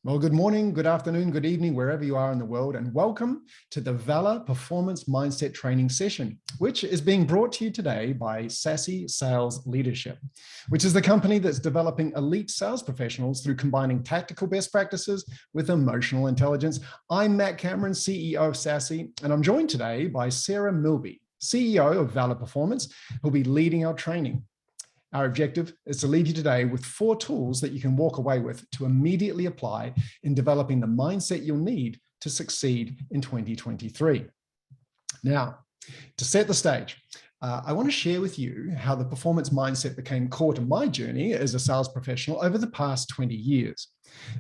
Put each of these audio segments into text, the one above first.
Well, good morning, good afternoon, good evening, wherever you are in the world, and welcome to the Valor Performance Mindset Training Session, which is being brought to you today by SaaSy Sales Leadership, which is the company that's developing elite sales professionals through combining tactical best practices with emotional intelligence. I'm Matt Cameron, CEO of SaaSy, and I'm joined today by Sarah Milby, CEO of Valor Performance, who'll be leading our training. Our objective is to leave you today with 4 tools that you can walk away with to immediately apply in developing the mindset you'll need to succeed in 2023. Now, to set the stage, I want to share with you how the performance mindset became core to my journey as a sales professional over the past 20 years.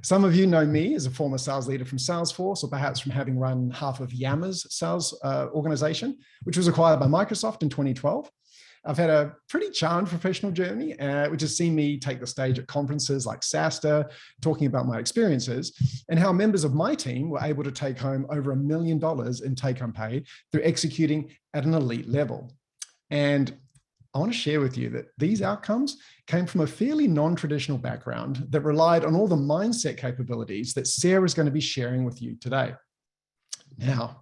Some of you know me as a former sales leader from Salesforce, or perhaps from having run half of Yammer's sales organization, which was acquired by Microsoft in 2012. I've had a pretty charmed professional journey, which has seen me take the stage at conferences like SaaSy, talking about my experiences and how members of my team were able to take home over $1 million in take-home pay through executing at an elite level. And I want to share with you that these outcomes came from a fairly non-traditional background that relied on all the mindset capabilities that Sarah is going to be sharing with you today. Now,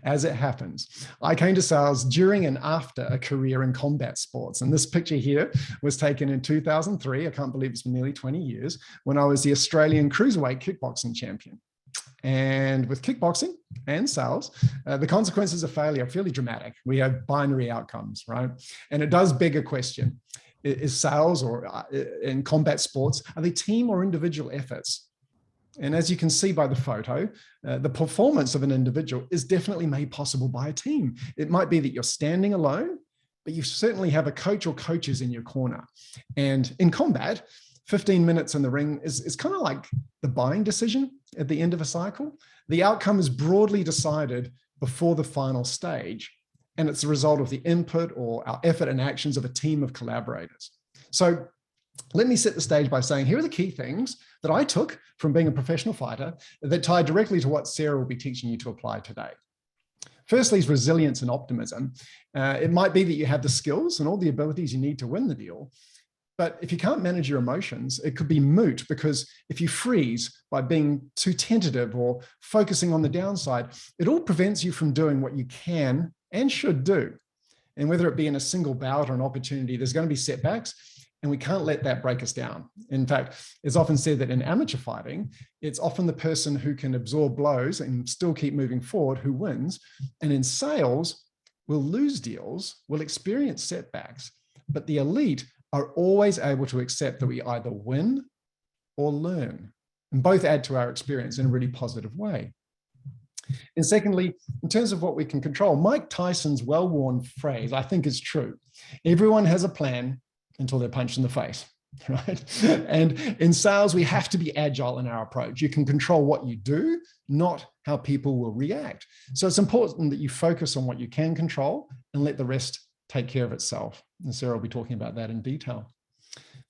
as it happens, I came to sales during and after a career in combat sports. And this picture here was taken in 2003. I can't believe it's been nearly 20 years, when I was the Australian cruiserweight kickboxing champion. And with kickboxing and sales, the consequences of failure are fairly dramatic. We have binary outcomes, right? And it does beg a question. Is sales or in combat sports, are they team or individual efforts? And as you can see by the photo, the performance of an individual is definitely made possible by a team. It might be that you're standing alone, but you certainly have a coach or coaches in your corner. And in combat, 15 minutes in the ring is kind of like the buying decision at the end of a cycle. The outcome is broadly decided before the final stage, and it's the result of the input or our effort and actions of a team of collaborators. So let me set the stage by saying, here are the key things that I took from being a professional fighter that tie directly to what Sarah will be teaching you to apply today. Firstly is resilience and optimism. It might be that you have the skills and all the abilities you need to win the deal, but if you can't manage your emotions, it could be moot, because if you freeze by being too tentative or focusing on the downside, it all prevents you from doing what you can and should do. And whether it be in a single bout or an opportunity, there's going to be setbacks, and we can't let that break us down. In fact, it's often said that in amateur fighting, it's often the person who can absorb blows and still keep moving forward who wins. And in sales, we'll lose deals, we'll experience setbacks, but the elite are always able to accept that we either win or learn, and both add to our experience in a really positive way. And secondly, in terms of what we can control, Mike Tyson's well-worn phrase, I think, is true. Everyone has a plan until they're punched in the face, right? And in sales, we have to be agile in our approach. You can control what you do, not how people will react. So it's important that you focus on what you can control and let the rest take care of itself. And Sarah will be talking about that in detail.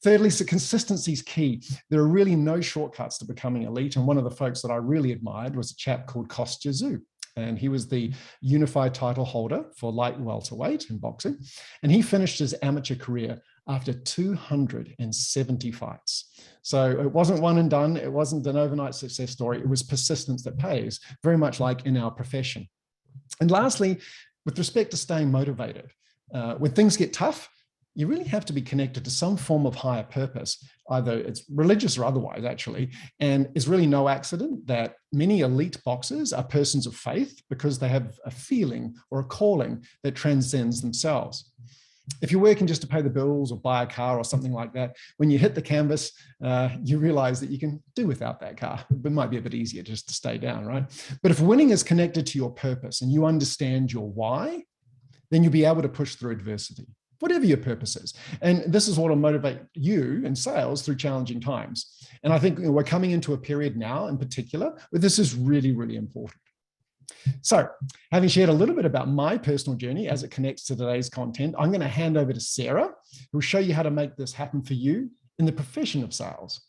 Thirdly, so consistency is key. There are really no shortcuts to becoming elite. And one of the folks that I really admired was a chap called Kostya Tszyu. And he was the unified title holder for light welterweight in boxing. And he finished his amateur career after 270 fights. So it wasn't one and done. It wasn't an overnight success story. It was persistence that pays, very much like in our profession. And lastly, with respect to staying motivated, when things get tough, you really have to be connected to some form of higher purpose, either it's religious or otherwise, actually. And it's really no accident that many elite boxers are persons of faith, because they have a feeling or a calling that transcends themselves. If you're working just to pay the bills or buy a car or something like that, when you hit the canvas, you realize that you can do without that car. It might be a bit easier just to stay down, right? But if winning is connected to your purpose and you understand your why, then you'll be able to push through adversity, whatever your purpose is. And this is what will motivate you in sales through challenging times. And I think we're coming into a period now in particular where this is really, really important. So having shared a little bit about my personal journey as it connects to today's content, I'm going to hand over to Sarah, who will show you how to make this happen for you in the profession of sales.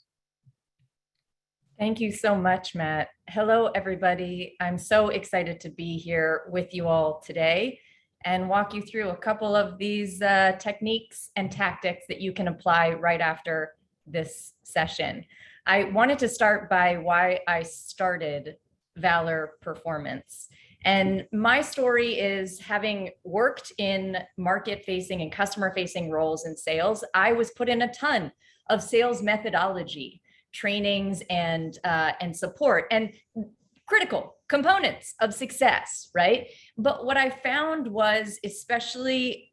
Thank you so much, Matt. Hello, everybody. I'm so excited to be here with you all today and walk you through a couple of these techniques and tactics that you can apply right after this session. I wanted to start by why I started Valor Performance. And my story is, having worked in market-facing and customer-facing roles in sales, I was put in a ton of sales methodology trainings and support, and critical components of success, right? But what I found was, especially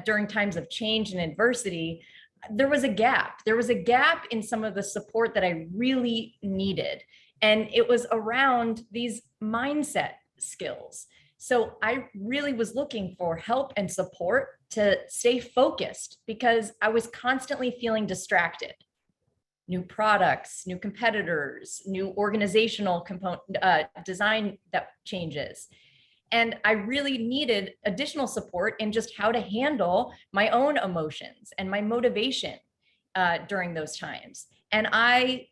during times of change and adversity, there was a gap. There was a gap in some of the support that I really needed. And it was around these mindset skills. So I really was looking for help and support to stay focused, because I was constantly feeling distracted. New products, new competitors, new organizational component design that changes. And I really needed additional support in just how to handle my own emotions and my motivation during those times. And I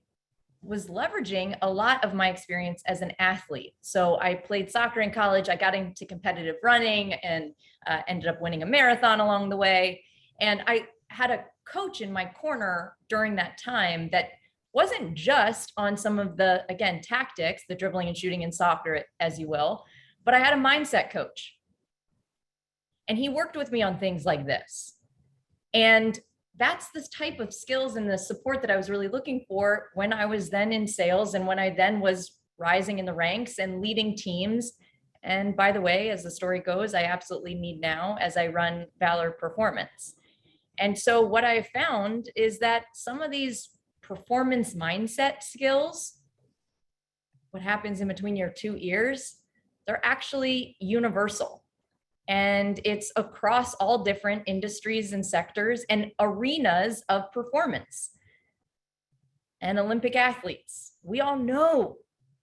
was leveraging a lot of my experience as an athlete. So I played soccer in college. I got into competitive running and ended up winning a marathon along the way. And I had a coach in my corner during that time that wasn't just on some of the, again, tactics, the dribbling and shooting in soccer, as you will, but I had a mindset coach. And he worked with me on things like this. And that's the type of skills and the support that I was really looking for when I was then in sales, and when I then was rising in the ranks and leading teams. And by the way, as the story goes, I absolutely need now as I run Valor Performance. And so what I found is that some of these performance mindset skills, what happens in between your two ears, they're actually universal. And it's across all different industries and sectors and arenas of performance. And Olympic athletes, we all know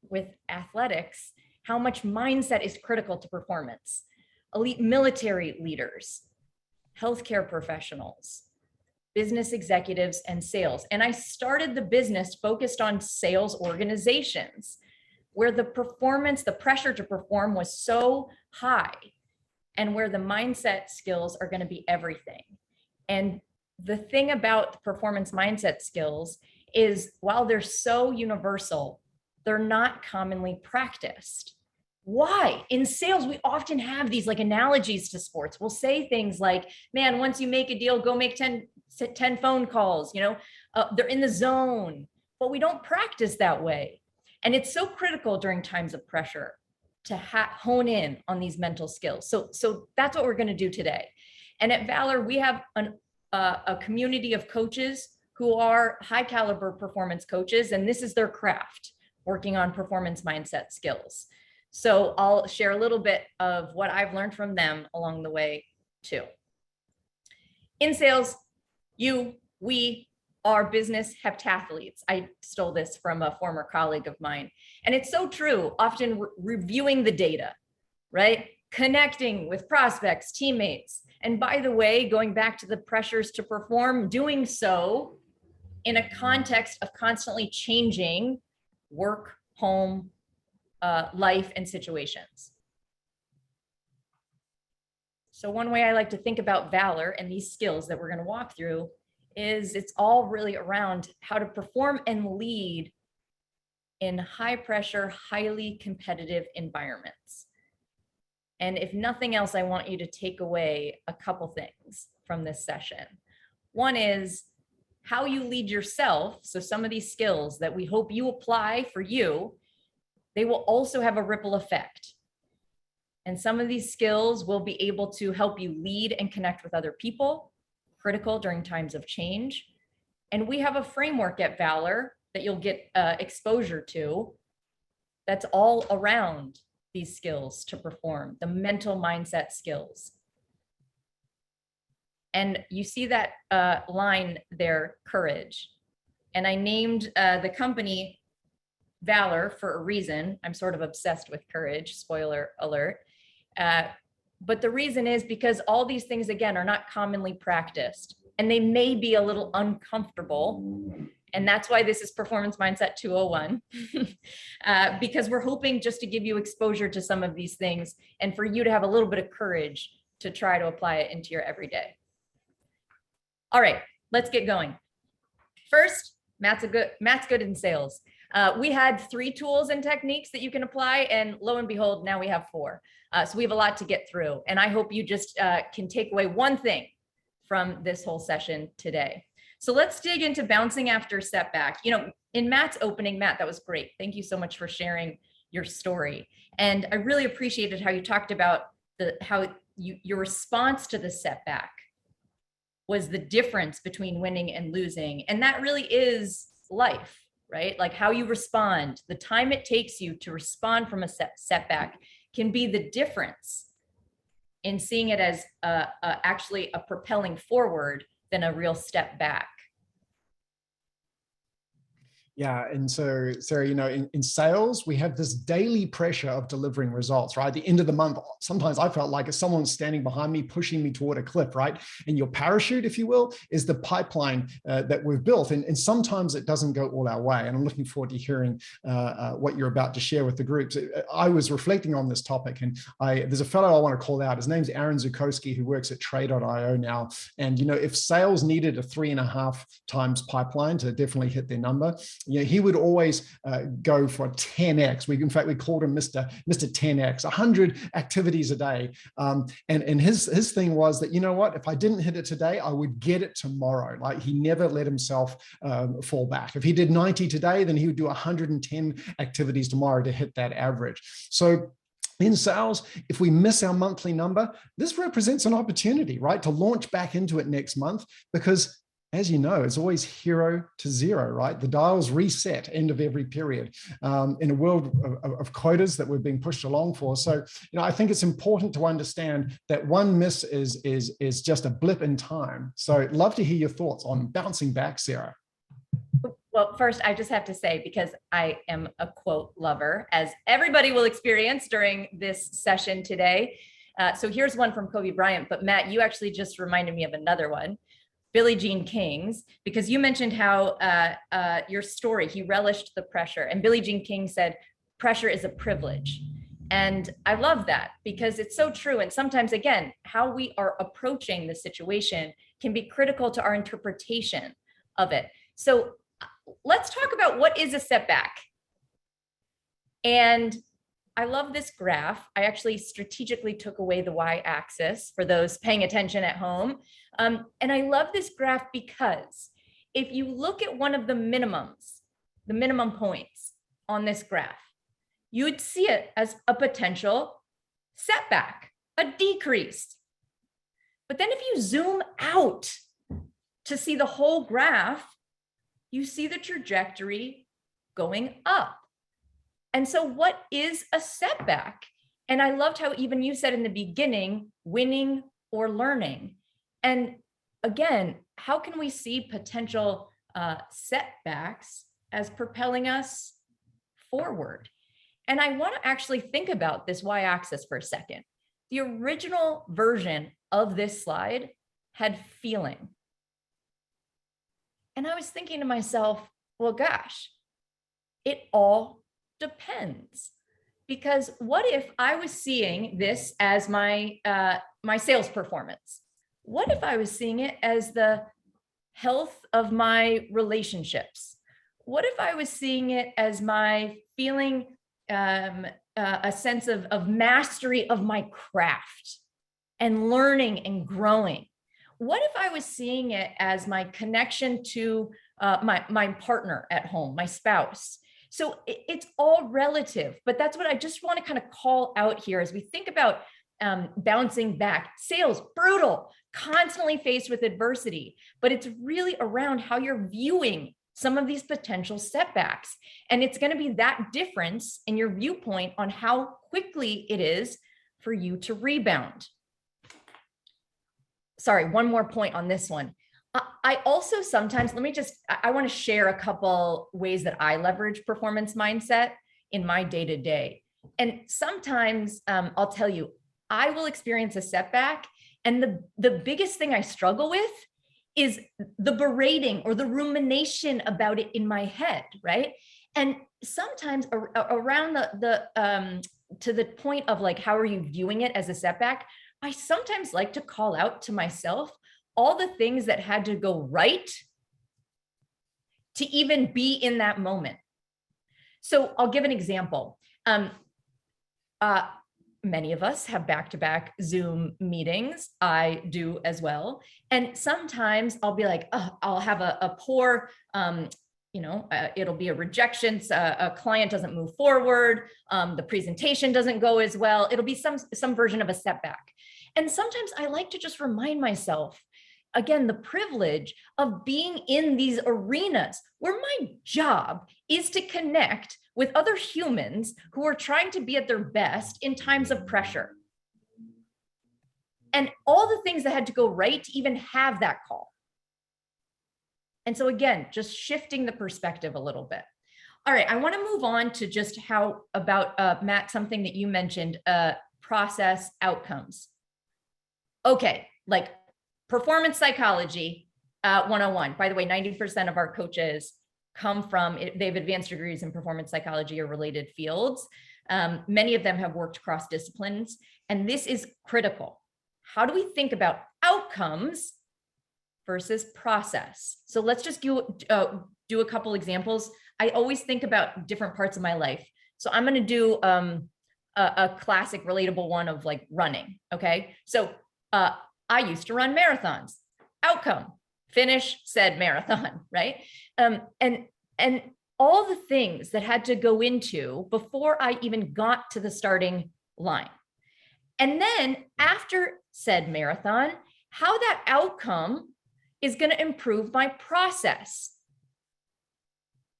with athletics how much mindset is critical to performance. Elite military leaders, healthcare professionals, business executives, and sales. And I started the business focused on sales organizations where the performance, the pressure to perform was so high, and where the mindset skills are going to be everything. And the thing about the performance mindset skills is, while they're so universal, they're not commonly practiced. Why? In sales, we often have these like analogies to sports. We'll say things like, man, once you make a deal, go make 10 phone calls, they're in the zone, but we don't practice that way. And it's so critical during times of pressure to hone in on these mental skills. So that's what we're going to do today. And at Valor, we have a community of coaches who are high caliber performance coaches, and this is their craft, working on performance mindset skills. So I'll share a little bit of what I've learned from them along the way too. In sales, we are business heptathletes. I stole this from a former colleague of mine. And it's so true, often reviewing the data, right? Connecting with prospects, teammates. And by the way, going back to the pressures to perform, doing so in a context of constantly changing work, home, life, and situations. So one way I like to think about Valor and these skills that we're going to walk through is it's all really around how to perform and lead in high pressure, highly competitive environments. And if nothing else, I want you to take away a couple things from this session. One is how you lead yourself. So some of these skills that we hope you apply for you, they will also have a ripple effect. And some of these skills will be able to help you lead and connect with other people, critical during times of change. And we have a framework at Valor that you'll get exposure to that's all around these skills to perform, the mental mindset skills. And you see that line there, courage. And I named the company Valor for a reason. I'm sort of obsessed with courage, spoiler alert. But the reason is because all these things, again, are not commonly practiced, and they may be a little uncomfortable. And that's why this is Performance Mindset 201, because we're hoping just to give you exposure to some of these things and for you to have a little bit of courage to try to apply it into your everyday. All right, let's get going. First, Matt's good in sales. We had 3 tools and techniques that you can apply, and lo and behold, now we have 4. So we have a lot to get through. And I hope you just can take away one thing from this whole session today. So let's dig into bouncing after setback. You know, in Matt's opening, Matt, that was great. Thank you so much for sharing your story. And I really appreciated how you talked about your response to the setback was the difference between winning and losing. And that really is life, right? Like how you respond, the time it takes you to respond from a setback can be the difference in seeing it as actually a propelling forward than a real step back. Yeah. And so, Sarah, you know, in sales, we have this daily pressure of delivering results, right? At the end of the month, sometimes I felt like someone's standing behind me, pushing me toward a cliff, right? And your parachute, if you will, is the pipeline that we've built. And sometimes it doesn't go all our way. And I'm looking forward to hearing what you're about to share with the groups. I was reflecting on this topic, and there's a fellow I want to call out. His name's Aaron Zukowski, who works at Trade.io now. And, you know, if sales needed a 3.5 times pipeline to definitely hit their number, you know, he would always go for a 10x. In fact, we called him Mr. 10x, 100 activities a day. And his thing was that, you know what, if I didn't hit it today, I would get it tomorrow. Like, he never let himself fall back. If he did 90 today, then he would do 110 activities tomorrow to hit that average. So in sales, if we miss our monthly number, this represents an opportunity, right, to launch back into it next month, because as you know, it's always 0 to 0, right? The dials reset end of every period in a world of quotas that we're being pushed along for. So, you know, I think it's important to understand that one miss is just a blip in time. So I'd love to hear your thoughts on bouncing back, Sarah. Well, first, I just have to say, because I am a quote lover, as everybody will experience during this session today. So here's one from Kobe Bryant, but Matt, you actually just reminded me of another one. Billie Jean King's, because you mentioned how your story, he relished the pressure. And Billie Jean King said, pressure is a privilege. And I love that, because it's so true. And sometimes, again, how we are approaching the situation can be critical to our interpretation of it. So let's talk about what is a setback. And I love this graph. I actually strategically took away the y-axis for those paying attention at home. And I love this graph because if you look at one of the minimums, the minimum points on this graph, you would see it as a potential setback, a decrease. But then if you zoom out to see the whole graph, you see the trajectory going up. And so what is a setback? And I loved how even you said in the beginning, winning or learning. And again, how can we see potential setbacks as propelling us forward? And I want to actually think about this y-axis for a second. The original version of this slide had feeling. And I was thinking to myself, well, gosh, it all depends. Because what if I was seeing this as my sales performance? What if I was seeing it as the health of my relationships? What if I was seeing it as my feeling a sense of mastery of my craft and learning and growing? What if I was seeing it as my connection to my partner at home, my spouse? So it's all relative, but that's what I just want to kind of call out here as we think about bouncing back. Sales, brutal, constantly faced with adversity, but it's really around how you're viewing some of these potential setbacks. And it's going to be that difference in your viewpoint on how quickly it is for you to rebound. Sorry, one more point on this one. I also sometimes, I want to share a couple ways that I leverage performance mindset in my day-to-day. And sometimes I'll tell you, I will experience a setback. And the biggest thing I struggle with is the berating or the rumination about it in my head, right? And sometimes around to the point of like, how are you viewing it as a setback? I sometimes like to call out to myself all the things that had to go right to even be in that moment. So I'll give an example. Many of us have back-to-back Zoom meetings. I do as well. And sometimes I'll be like, oh, I'll have a poor, it'll be a rejection. A client doesn't move forward. The presentation doesn't go as well. It'll be some version of a setback. And sometimes I like to just remind myself, again, the privilege of being in these arenas where my job is to connect with other humans who are trying to be at their best in times of pressure. And all the things that had to go right to even have that call. And so again, just shifting the perspective a little bit. All right, I want to move on to just how about, Matt, something that you mentioned, process outcomes. Okay, like performance psychology 101. By the way, 90% of our coaches come from, they have advanced degrees in performance psychology or related fields. Many of them have worked cross disciplines, and this is critical. How do we think about outcomes versus process? So let's just do a couple examples. I always think about different parts of my life. So I'm going to do a classic relatable one of like running. Okay. So I used to run marathons. Outcome, finish said marathon, right? And all the things that had to go into before I even got to the starting line. And then after said marathon, how that outcome is going to improve my process.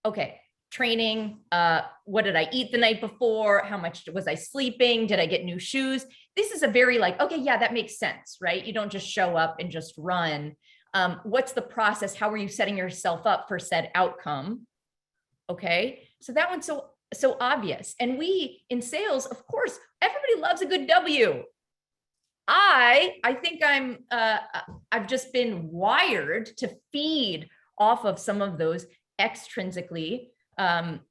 Okay, training, what did I eat the night before? How much was I sleeping? Did I get new shoes? This is a very like, okay, yeah, that makes sense, right? You don't just show up and just run. What's the process? How are you setting yourself up for said outcome? Okay, so that one's so obvious. And we in sales, of course, everybody loves a good W. I think I've just been wired to feed off of some of those extrinsically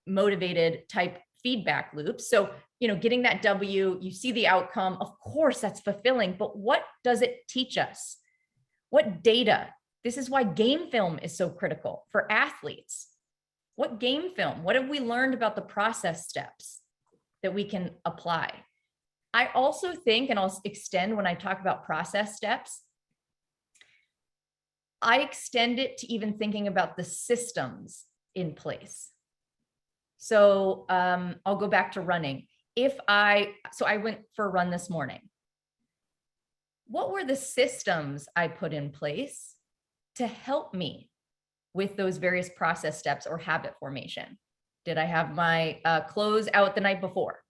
motivated type feedback loops. So, getting that W, you see the outcome, of course that's fulfilling, but what does it teach us? What data? This is why game film is so critical for athletes. What game film? What have we learned about the process steps that we can apply? I also think, and I'll extend when I talk about process steps, I extend it to even thinking about the systems in place. So I'll go back to running. I went for a run this morning. What were the systems I put in place to help me with those various process steps or habit formation? Did I have my clothes out the night before?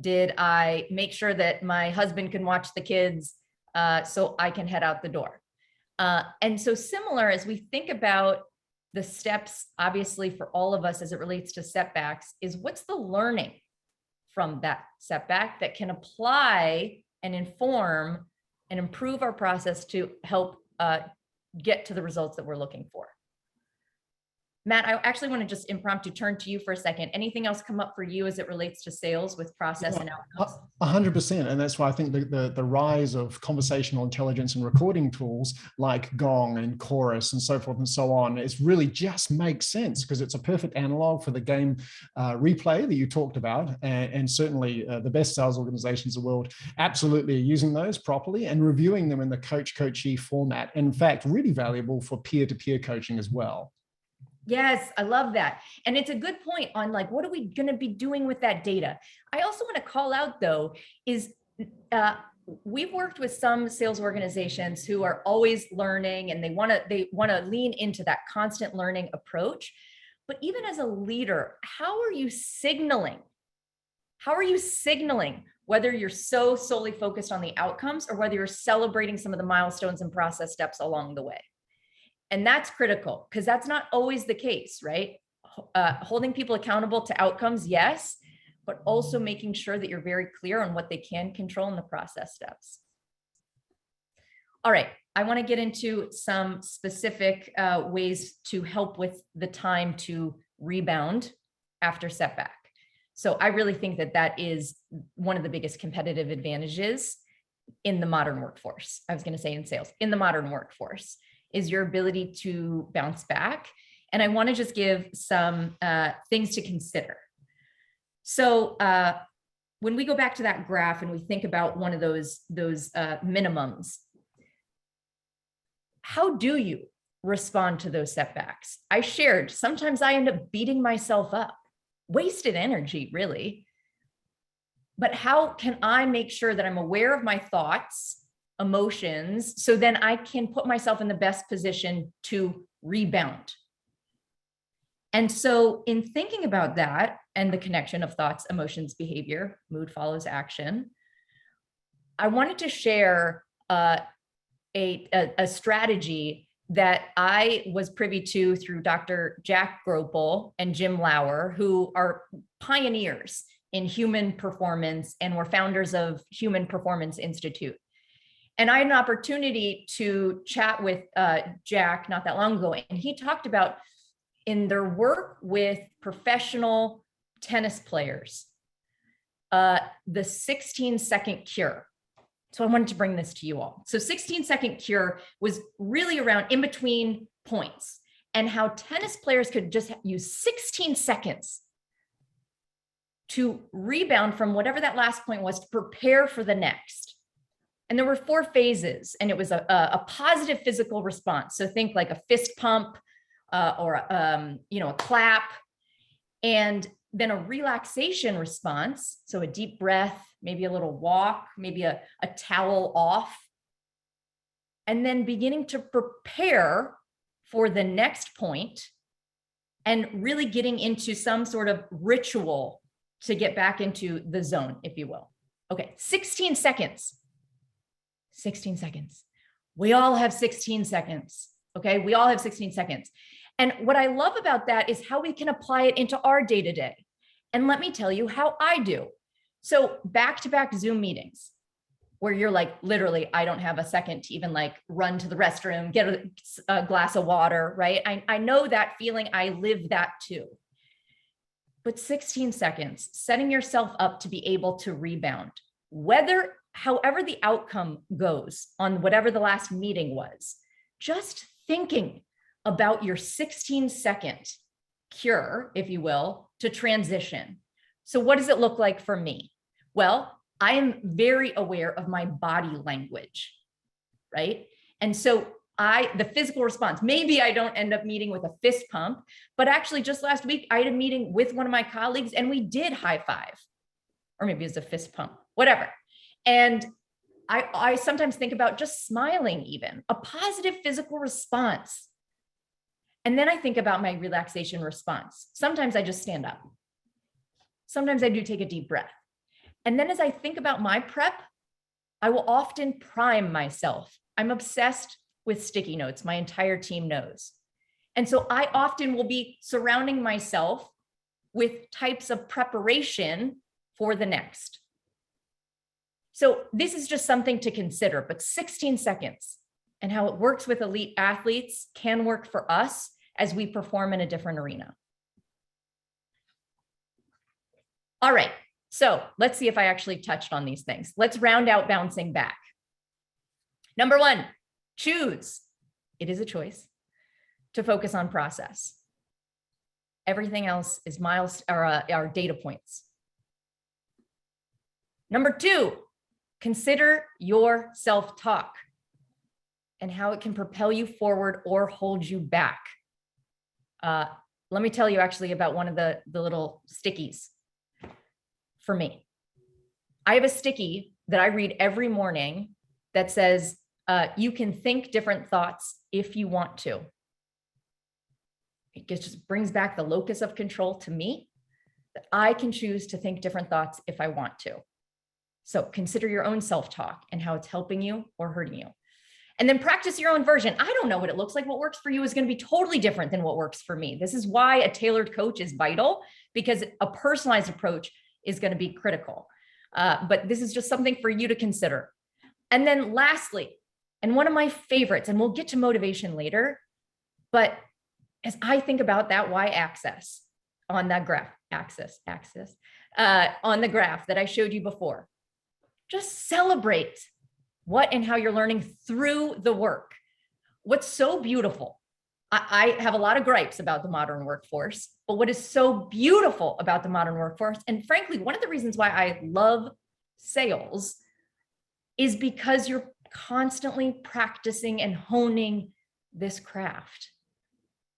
Did I make sure that my husband can watch the kids so I can head out the door? And so similar as we think about the steps, obviously for all of us as it relates to setbacks, is what's the learning from that setback that can apply and inform and improve our process to help get to the results that we're looking for. Matt, I actually want to just impromptu turn to you for a second. Anything else come up for you as it relates to sales with process and outcomes? 100%. And that's why I think the rise of conversational intelligence and recording tools like Gong and Chorus and so forth and so on, it really just makes sense because it's a perfect analog for the game replay that you talked about. And certainly the best sales organizations in the world absolutely are using those properly and reviewing them in the coach-coachee format. In fact, really valuable for peer-to-peer coaching as well. Yes, I love that. And it's a good point on like, what are we going to be doing with that data? I also want to call out though, is we've worked with some sales organizations who are always learning and they want to lean into that constant learning approach. But even as a leader, how are you signaling? How are you signaling whether you're so solely focused on the outcomes or whether you're celebrating some of the milestones and process steps along the way? And that's critical because that's not always the case, right? Holding people accountable to outcomes, yes, but also making sure that you're very clear on what they can control in the process steps. All right, I want to get into some specific ways to help with the time to rebound after setback. So I really think that that is one of the biggest competitive advantages in the modern workforce. I was going to say in sales, in the modern workforce, is your ability to bounce back And I want to just give some things to consider. So when we go back to that graph and we think about one of those minimums, how do you respond to those setbacks? I shared, sometimes I end up beating myself up, wasted energy, really. But how can I make sure that I'm aware of my thoughts, emotions, so then I can put myself in the best position to rebound? And so in thinking about that and the connection of thoughts, emotions, behavior, mood follows action, I wanted to share a strategy that I was privy to through Dr. Jack Gropel and Jim Lauer, who are pioneers in human performance and were founders of Human Performance Institute. And I had an opportunity to chat with Jack not that long ago, and he talked about in their work with professional tennis players, the 16-second cure. So I wanted to bring this to you all. So 16-second cure was really around in between points and how tennis players could just use 16 seconds to rebound from whatever that last point was to prepare for the next. And there were 4 phases, and it was a positive physical response. So think like a fist pump, or a clap, and then a relaxation response. So a deep breath, maybe a little walk, maybe a towel off, and then beginning to prepare for the next point and really getting into some sort of ritual to get back into the zone, if you will. Okay, 16 seconds. 16 seconds. We all have 16 seconds. Okay, we all have 16 seconds. And what I love about that is how we can apply it into our day-to-day. And let me tell you how I do. So back-to-back Zoom meetings where you're like, literally, I don't have a second to even like run to the restroom, get a glass of water, right? I know that feeling. I live that too. But 16 seconds, setting yourself up to be able to rebound, however the outcome goes on whatever the last meeting was, just thinking about your 16-second cure, if you will, to transition. So what does it look like for me? Well, I am very aware of my body language, right? And so the physical response, maybe I don't end up meeting with a fist pump, but actually just last week, I had a meeting with one of my colleagues and we did high five, or maybe it's a fist pump, whatever. And I sometimes think about just smiling even, a positive physical response. And then I think about my relaxation response. Sometimes I just stand up. Sometimes I do take a deep breath. And then as I think about my prep, I will often prime myself. I'm obsessed with sticky notes. My entire team knows. And so I often will be surrounding myself with types of preparation for the next. So this is just something to consider, but 16 seconds and how it works with elite athletes can work for us as we perform in a different arena. All right, so let's see if I actually touched on these things. Let's round out bouncing back. Number 1, choose. It is a choice to focus on process. Everything else is our data points. Number 2, consider your self-talk and how it can propel you forward or hold you back. Let me tell you actually about one of the little stickies for me. I have a sticky that I read every morning that says, you can think different thoughts if you want to. It just brings back the locus of control to me, that I can choose to think different thoughts if I want to. So consider your own self-talk and how it's helping you or hurting you. And then practice your own version. I don't know what it looks like. What works for you is going to be totally different than what works for me. This is why a tailored coach is vital, because a personalized approach is going to be critical. But this is just something for you to consider. And then lastly, and one of my favorites, and we'll get to motivation later, but as I think about that y-axis on that graph, on the graph that I showed you before, just celebrate what and how you're learning through the work. What's so beautiful, I have a lot of gripes about the modern workforce, but what is so beautiful about the modern workforce, and frankly, one of the reasons why I love sales, is because you're constantly practicing and honing this craft,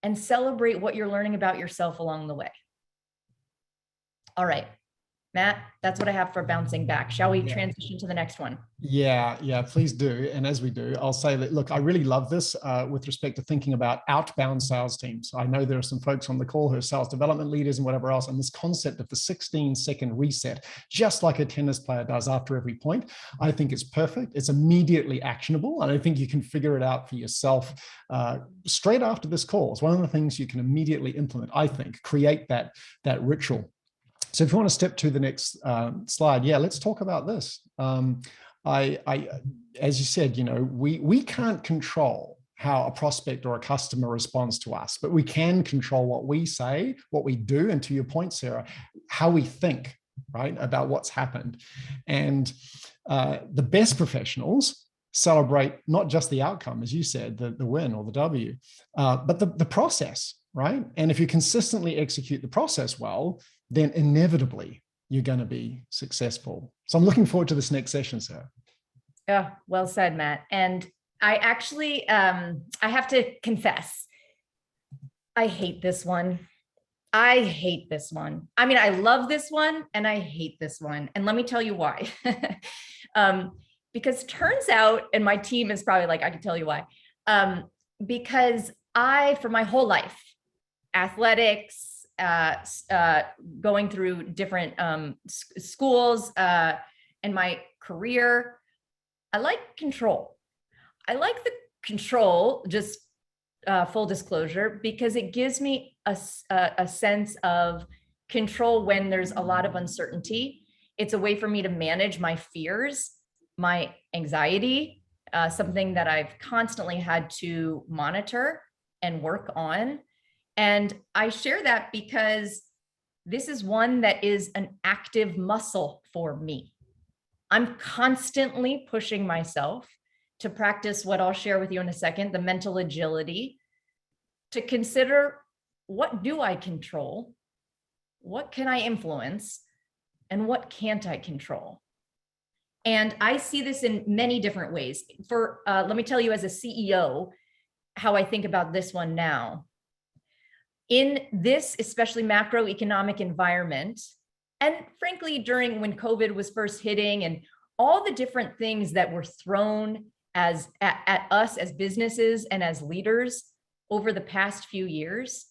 and celebrate what you're learning about yourself along the way. All right, Matt, that's what I have for bouncing back. Shall we transition to the next one? Yeah, please do. And as we do, I'll say that, look, I really love this with respect to thinking about outbound sales teams. I know there are some folks on the call who are sales development leaders and whatever else, and this concept of the 16-second reset, just like a tennis player does after every point, I think is perfect. It's immediately actionable, and I think you can figure it out for yourself straight after this call. It's one of the things you can immediately implement, I think, create that ritual. So if you want to step to the next slide, let's talk about this. As you said, we can't control how a prospect or a customer responds to us, but we can control what we say, what we do, and to your point, Sarah, how we think, right, about what's happened. And the best professionals celebrate not just the outcome, as you said, the win or the W, but the process, right? And if you consistently execute the process well, then inevitably you're going to be successful. So I'm looking forward to this next session, Sarah. Yeah, well said, Matt. And I actually, I have to confess, I hate this one. I hate this one. I mean, I love this one and I hate this one. And let me tell you why. Because turns out, and my team is probably like, I can tell you why. Because for my whole life, athletics, going through different schools and my career, I like control. I like the control, just full disclosure, because it gives me a sense of control when there's a lot of uncertainty. It's a way for me to manage my fears, my anxiety, something that I've constantly had to monitor and work on. And I share that because this is one that is an active muscle for me. I'm constantly pushing myself to practice what I'll share with you in a second, the mental agility, to consider, what do I control? What can I influence? And what can't I control? And I see this in many different ways. Let me tell you, as a CEO, how I think about this one now. In this, especially macroeconomic environment, and frankly, during when COVID was first hitting and all the different things that were thrown at us as businesses and as leaders over the past few years,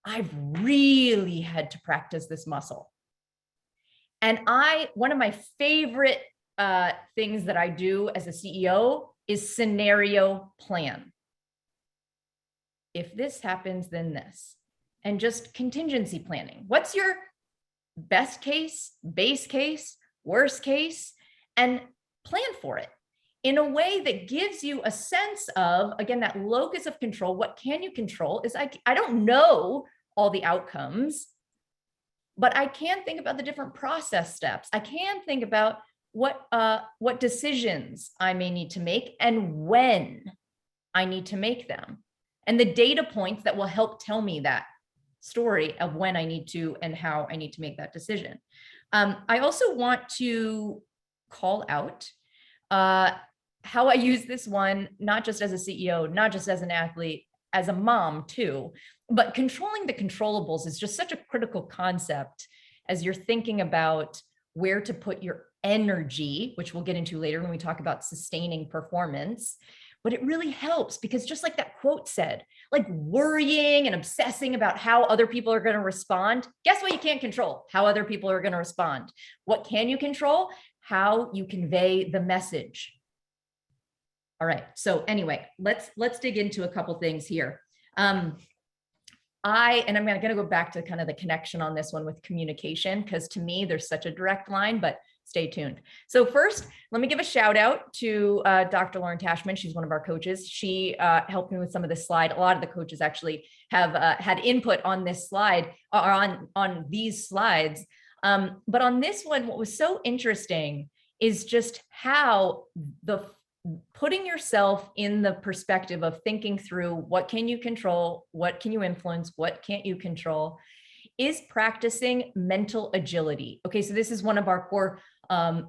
I've really had to practice this muscle. And one of my favorite things that I do as a CEO is scenario plan. If this happens, then this. And just contingency planning. What's your best case, base case, worst case, and plan for it in a way that gives you a sense of, again, that locus of control. What can you control is I don't know all the outcomes, but I can think about the different process steps. I can think about what decisions I may need to make and when I need to make them, and the data points that will help tell me that story of when I need to and how I need to make that decision. I also want to call out how I use this one, not just as a CEO, not just as an athlete, as a mom too, but controlling the controllables is just such a critical concept as you're thinking about where to put your energy, which we'll get into later when we talk about sustaining performance. But it really helps because, just like that quote said, like worrying and obsessing about how other people are going to respond. Guess what? You can't control how other people are going to respond. What can you control? How you convey the message. All right. So anyway, let's dig into a couple things here. I'm going to go back to kind of the connection on this one with communication, because to me, there's such a direct line, but stay tuned. So first, let me give a shout out to Dr. Lauren Tashman. She's one of our coaches. She helped me with some of this slide. A lot of the coaches actually have had input on this slide, or on these slides. But on this one, what was so interesting is just how putting yourself in the perspective of thinking through what can you control, what can you influence, what can't you control, is practicing mental agility. Okay, so this is one of our core,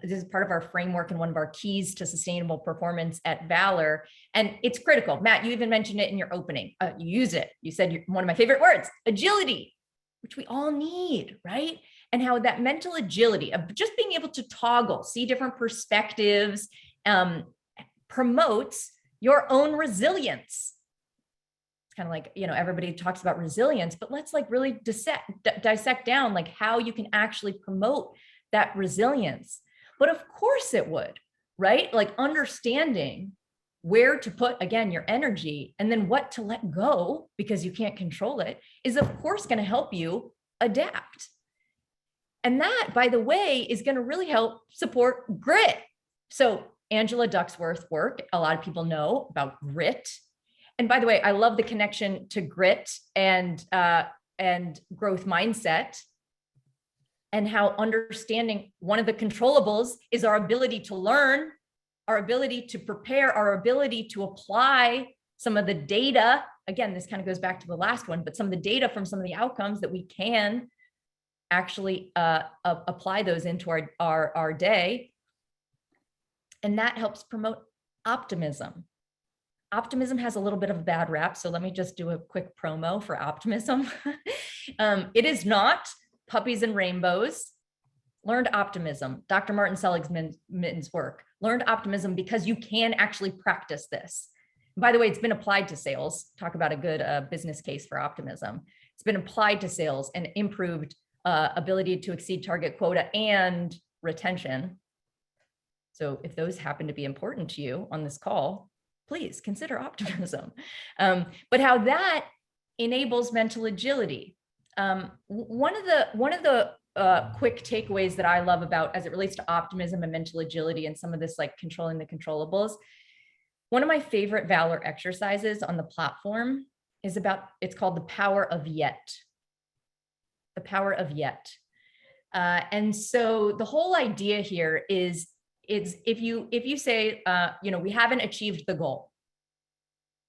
this is part of our framework and one of our keys to sustainable performance at Valor. And it's critical. Matt, you even mentioned it in your opening. You use it. You said one of my favorite words, agility, which we all need, right? And how that mental agility of just being able to toggle, see different perspectives, promotes your own resilience. It's kind of like, everybody talks about resilience, but let's like really dissect down like how you can actually promote that resilience. But of course it would, right? Like understanding where to put, again, your energy and then what to let go because you can't control it is of course going to help you adapt. And that, by the way, is going to really help support grit. So Angela Duckworth's work, a lot of people know about grit. And by the way, I love the connection to grit and growth mindset, and how understanding one of the controllables is our ability to learn, our ability to prepare, our ability to apply some of the data. Again, this kind of goes back to the last one, but some of the data from some of the outcomes that we can actually apply those into our day. And that helps promote optimism. Optimism has a little bit of a bad rap, so let me just do a quick promo for optimism. It is not puppies and rainbows. Learned optimism, Dr. Martin Seligman's work. Learned optimism because you can actually practice this. By the way, it's been applied to sales. Talk about a good business case for optimism. It's been applied to sales and improved ability to exceed target quota and retention. So if those happen to be important to you on this call, please consider optimism. But how that enables mental agility. One of the quick takeaways that I love about as it relates to optimism and mental agility and some of this like controlling the controllables, one of my favorite Valor exercises on the platform is it's called the power of yet. The power of yet. And so the whole idea here is if you say, we haven't achieved the goal.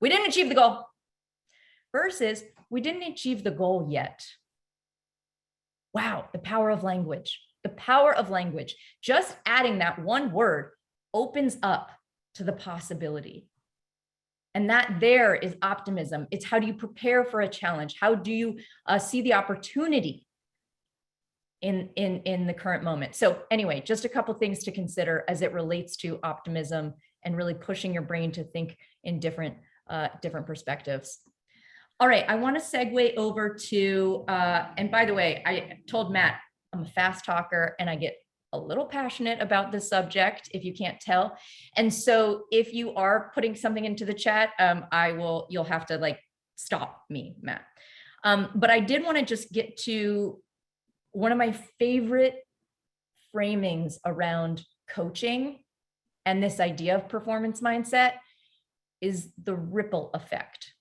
We didn't achieve the goal versus we didn't achieve the goal yet. Wow, the power of language, the power of language. Just adding that one word opens up to the possibility. And that there is optimism. It's how do you prepare for a challenge? How do you see the opportunity in the current moment? So anyway, just a couple things to consider as it relates to optimism and really pushing your brain to think in different perspectives. All right, I want to segue over to, and by the way, I told Matt, I'm a fast talker and I get a little passionate about this subject, if you can't tell. And so if you are putting something into the chat, you'll have to like stop me, Matt. But I did want to just get to one of my favorite framings around coaching and this idea of performance mindset is the ripple effect.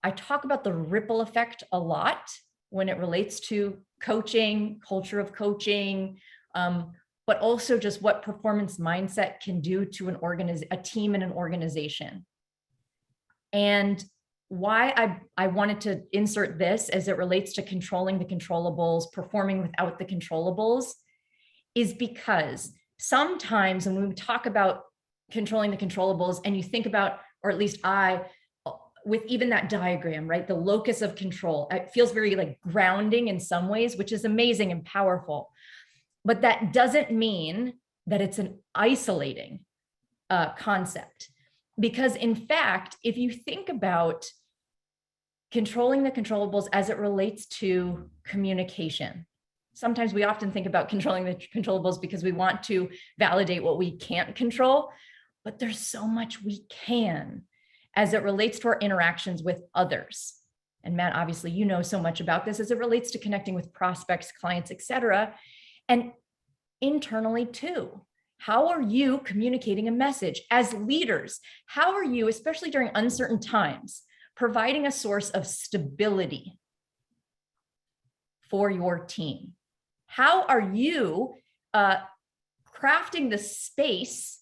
I talk about the ripple effect a lot when it relates to coaching, culture of coaching, but also just what performance mindset can do to a team and an organization. And why I wanted to insert this as it relates to controlling the controllables, performing without the controllables, is because sometimes when we talk about controlling the controllables and you think about, or at least with even that diagram, right? The locus of control, it feels very like grounding in some ways, which is amazing and powerful. But that doesn't mean that it's an isolating concept. Because in fact, if you think about controlling the controllables as it relates to communication, sometimes we often think about controlling the controllables because we want to validate what we can't control, but there's so much we can as it relates to our interactions with others. And Matt, obviously, you know so much about this as it relates to connecting with prospects, clients, et cetera, and internally too. How are you communicating a message as leaders? How are you, especially during uncertain times, providing a source of stability for your team? How are you crafting the space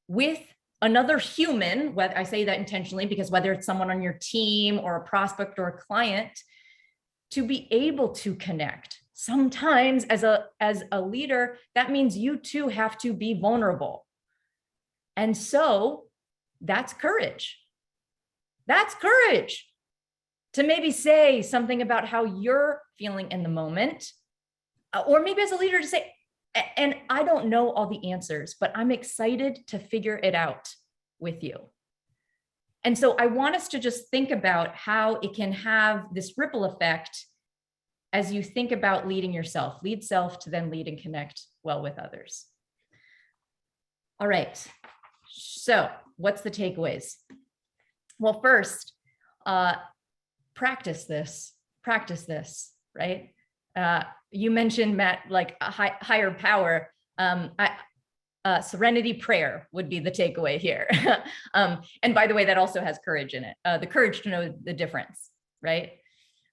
with another human, whether I say that intentionally, because whether it's someone on your team or a prospect or a client, to be able to connect. Sometimes as a leader, that means you too have to be vulnerable. And so that's courage. That's courage to maybe say something about how you're feeling in the moment, or maybe as a leader to say, and I don't know all the answers, but I'm excited to figure it out with you. And so I want us to just think about how it can have this ripple effect as you think about leading yourself. Lead self to then lead and connect well with others. All right. So what's the takeaways? Well, first, practice this, right? You mentioned, Matt, like a higher power. Serenity prayer would be the takeaway here. And by the way, that also has courage in it, the courage to know the difference, right?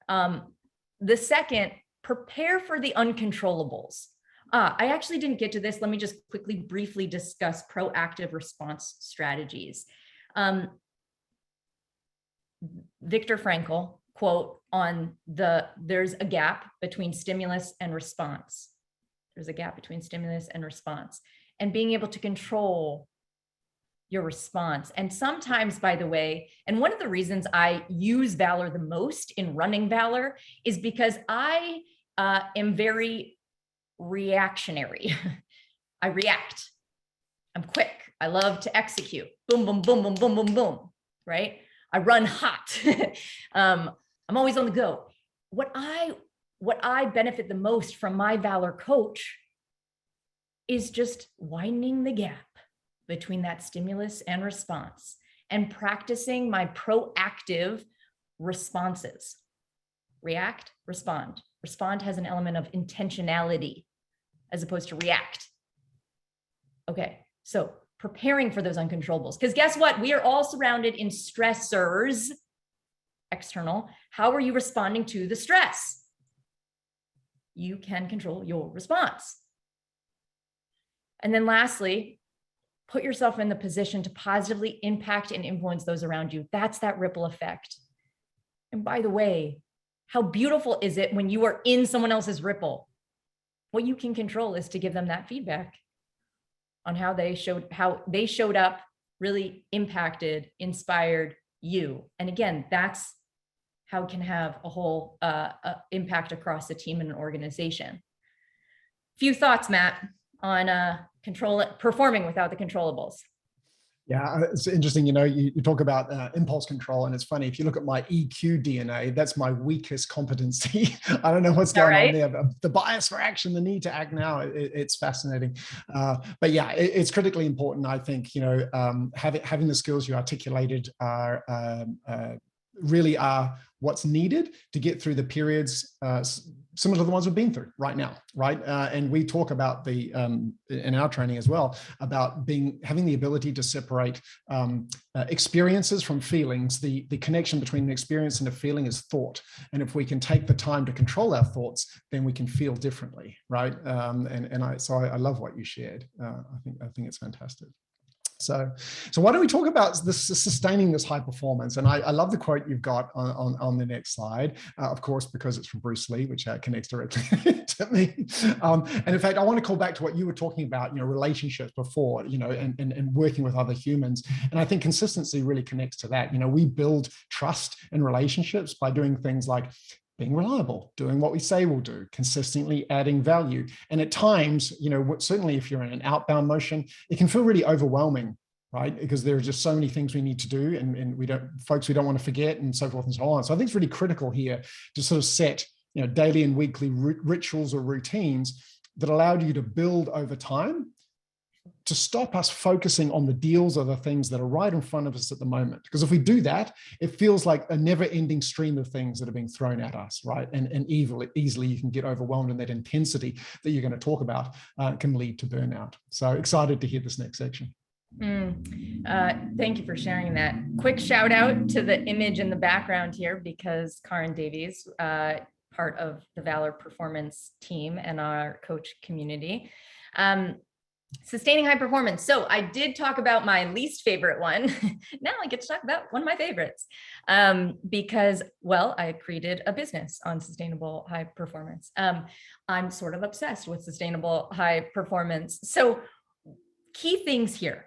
The second, prepare for the uncontrollables. I actually didn't get to this. Let me just quickly, briefly discuss proactive response strategies. Viktor Frankl quote on there's a gap between stimulus and response. There's a gap between stimulus and response, and being able to control your response. And sometimes, by the way, and one of the reasons I use Valor the most in running Valor is because I am very reactionary. I react. I'm quick. I love to execute. Boom, boom, boom, boom, boom, boom, boom, right? I run hot. I'm always on the go. What I benefit the most from my Valor coach is just widening the gap between that stimulus and response and practicing my proactive responses. React, respond. Respond has an element of intentionality as opposed to react. Okay, so preparing for those uncontrollables, because guess what? We are all surrounded in stressors, external. How are you responding to the stress? You can control your response. And then lastly, put yourself in the position to positively impact and influence those around you. That's that ripple effect. And by the way, how beautiful is it when you are in someone else's ripple? What you can control is to give them that feedback on how they showed up, really impacted, inspired you. And again, that's how it can have a whole impact across the team and an organization. Few thoughts, Matt, on performing without the controllables. Yeah, it's interesting. You talk about impulse control, and it's funny. If you look at my EQ DNA, that's my weakest competency. I don't know what's going on there, but the bias for action, the need to act now, it's fascinating. But yeah, it's critically important. I think, having the skills you articulated really are what's needed to get through the periods similar to the ones we've been through right now, right? And we talk about in our training as well, about having the ability to separate experiences from feelings. The connection between an experience and a feeling is thought. And if we can take the time to control our thoughts, then we can feel differently, right? So I love what you shared. I think it's fantastic. So why don't we talk about sustaining this high performance? And I love the quote you've got on the next slide, of course, because it's from Bruce Lee, which connects directly to me. And in fact, I want to call back to what you were talking about, relationships before, and working with other humans. And I think consistency really connects to that. We build trust in relationships by doing things like being reliable, doing what we say we'll do, consistently adding value. And at times, certainly if you're in an outbound motion, it can feel really overwhelming, right? Because there are just so many things we need to do, and we don't want to forget, and so forth and so on. So I think it's really critical here to sort of set, daily and weekly rituals or routines that allow you to build over time, to stop us focusing on the deals or the things that are right in front of us at the moment. Because if we do that, it feels like a never-ending stream of things that are being thrown at us, right? And easily you can get overwhelmed, and that intensity that you're going to talk about can lead to burnout. So excited to hear this next section. Thank you for sharing that. Quick shout out to the image in the background here, because Karin Davies, part of the Valor performance team and our coach community. Sustaining high performance. So I did talk about my least favorite one. Now I get to talk about one of my favorites, because, well, I created a business on sustainable high performance. I'm sort of obsessed with sustainable high performance. So key things here.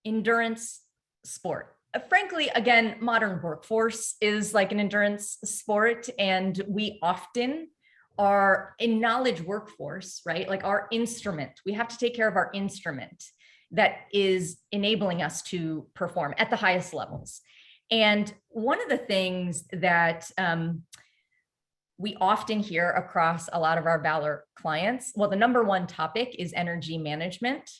Endurance sport. Frankly, again, modern workforce is like an endurance sport, and we often are a knowledge workforce, right? Like our instrument, we have to take care of our instrument that is enabling us to perform at the highest levels. And one of the things that we often hear across a lot of our Valor clients, well, the number one topic is energy management.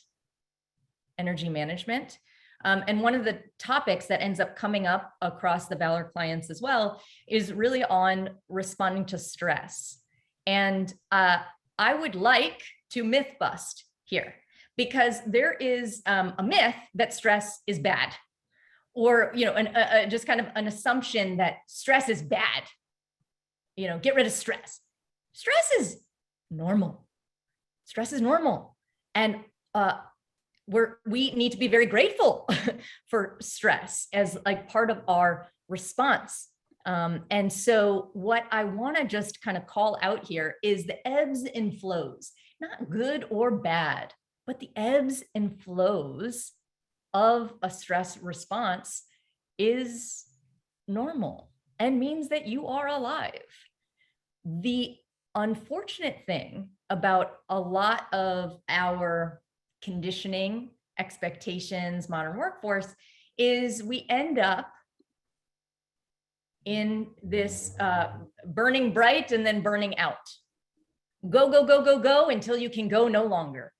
And one of the topics that ends up coming up across the Valor clients as well is really on responding to stress. And I would like to myth bust here, because there is a myth that stress is bad, or just kind of an assumption that stress is bad. Get rid of stress. Stress is normal. Stress is normal, and we need to be very grateful for stress as like part of our response. And so what I want to just kind of call out here is the ebbs and flows, not good or bad, but the ebbs and flows of a stress response is normal and means that you are alive. The unfortunate thing about a lot of our conditioning, expectations, modern workforce is we end up in this burning bright and then burning out. Go, go, go, go, go until you can go no longer,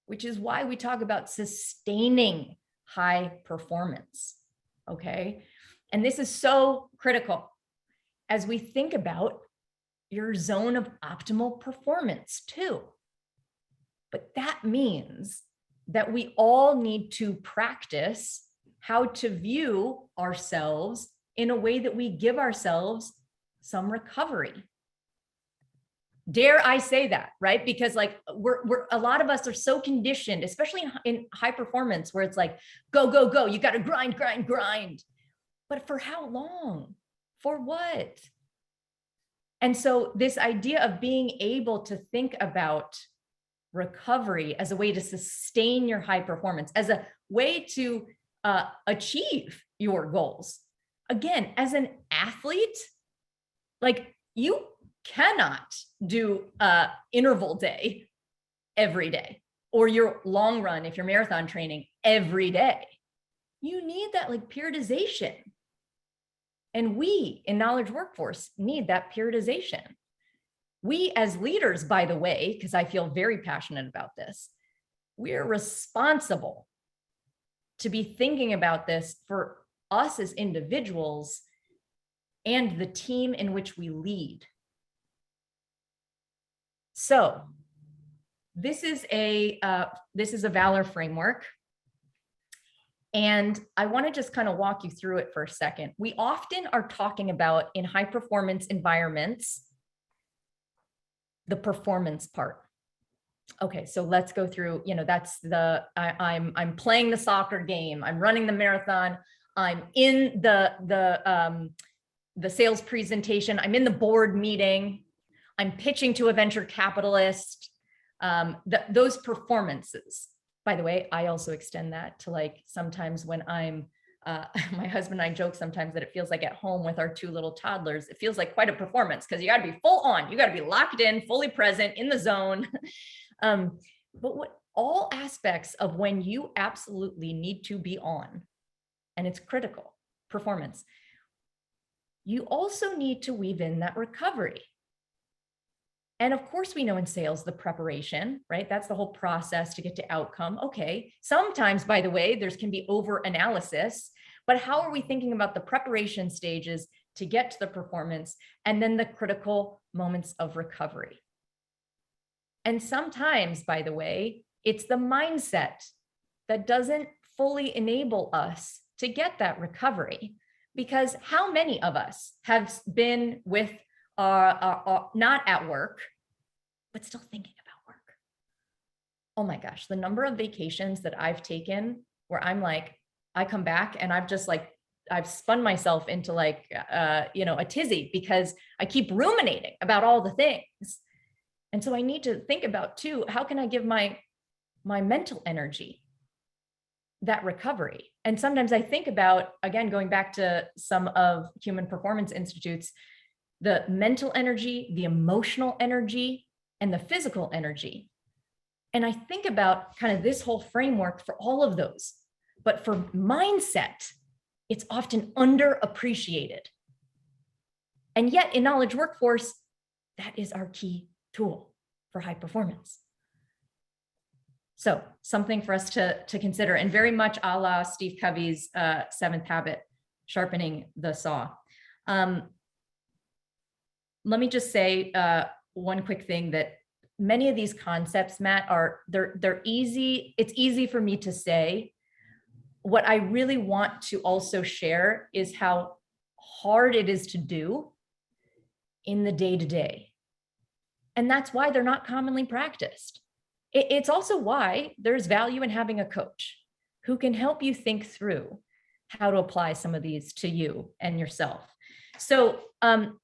which is why we talk about sustaining high performance, okay? And this is so critical as we think about your zone of optimal performance too. But that means that we all need to practice how to view ourselves in a way that we give ourselves some recovery. Dare I say that, right? Because like we're a lot of us are so conditioned, especially in high performance, where it's like, go, go, go, you got to grind, grind, grind. But for how long? For what? And so this idea of being able to think about recovery as a way to sustain your high performance, as a way to achieve your goals. Again, as an athlete, like you cannot do interval day every day, or your long run, if you're marathon training, every day. You need that like periodization. And we in knowledge workforce need that periodization. We as leaders, by the way, because I feel very passionate about this, we're responsible to be thinking about this for us as individuals and the team in which we lead. So this is a Valor framework. And I want to just kind of walk you through it for a second. We often are talking about, in high performance environments, the performance part. Okay, so let's go through, that's I'm playing the soccer game, I'm running the marathon, I'm in the sales presentation, I'm in the board meeting, I'm pitching to a venture capitalist, those performances. By the way, I also extend that to like sometimes when I'm, my husband and I joke sometimes that it feels like at home with our two little toddlers, it feels like quite a performance because you got to be full on, you got to be locked in, fully present in the zone. But what all aspects of when you absolutely need to be on, and it's critical, performance, you also need to weave in that recovery. And of course, we know in sales, the preparation, right? That's the whole process to get to outcome. Okay. Sometimes, by the way, there can be over analysis, but how are we thinking about the preparation stages to get to the performance and then the critical moments of recovery? And sometimes, by the way, it's the mindset that doesn't fully enable us to get that recovery, because how many of us have been with not at work, but still thinking about work, oh my gosh, the number of vacations that I've taken where I'm like, I come back and I've spun myself into like, a tizzy because I keep ruminating about all the things. And so I need to think about too, how can I give my mental energy that recovery? And sometimes I think about, again, going back to some of Human Performance Institute's, the mental energy, the emotional energy, and the physical energy. And I think about kind of this whole framework for all of those. But for mindset, it's often underappreciated. And yet in knowledge workforce, that is our key tool for high performance. So something for us to consider, and very much a la Steve Covey's seventh habit, sharpening the saw. Let me just say one quick thing, that many of these concepts, Matt, they're easy. It's easy for me to say. What I really want to also share is how hard it is to do in the day-to-day. And that's why they're not commonly practiced. It's also why there's value in having a coach who can help you think through how to apply some of these to you and yourself. So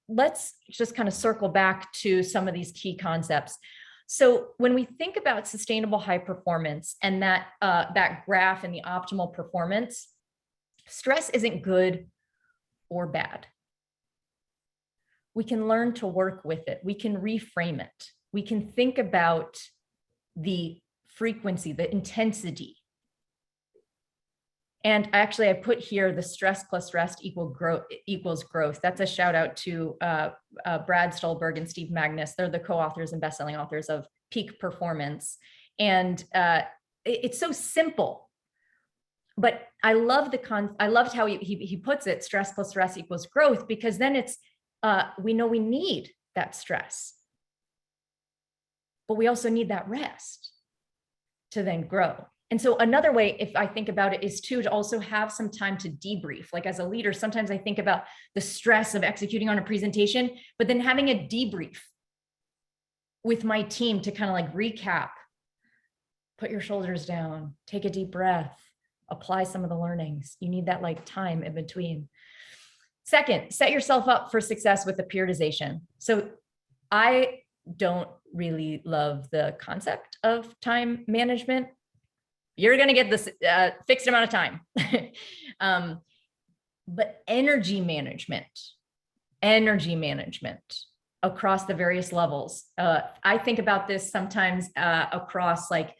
let's just kind of circle back to some of these key concepts. So when we think about sustainable high performance and that graph and the optimal performance, stress isn't good or bad. We can learn to work with it. We can reframe it. We can think about the frequency, the intensity. And actually, I put here the stress plus rest equals growth. That's a shout out to Brad Stolberg and Steve Magnus. They're the co-authors and best-selling authors of Peak Performance. And it's so simple, but I loved how he puts it, stress plus rest equals growth, because then it's, we know we need that stress, but we also need that rest to then grow. And so another way, if I think about it, is to also have some time to debrief. Like as a leader, sometimes I think about the stress of executing on a presentation, but then having a debrief with my team to kind of like recap, put your shoulders down, take a deep breath, apply some of the learnings. You need that like time in between. Second, set yourself up for success with the periodization. So I don't really love the concept of time management. You're going to get this fixed amount of time. But energy management across the various levels. I think about this sometimes across, like,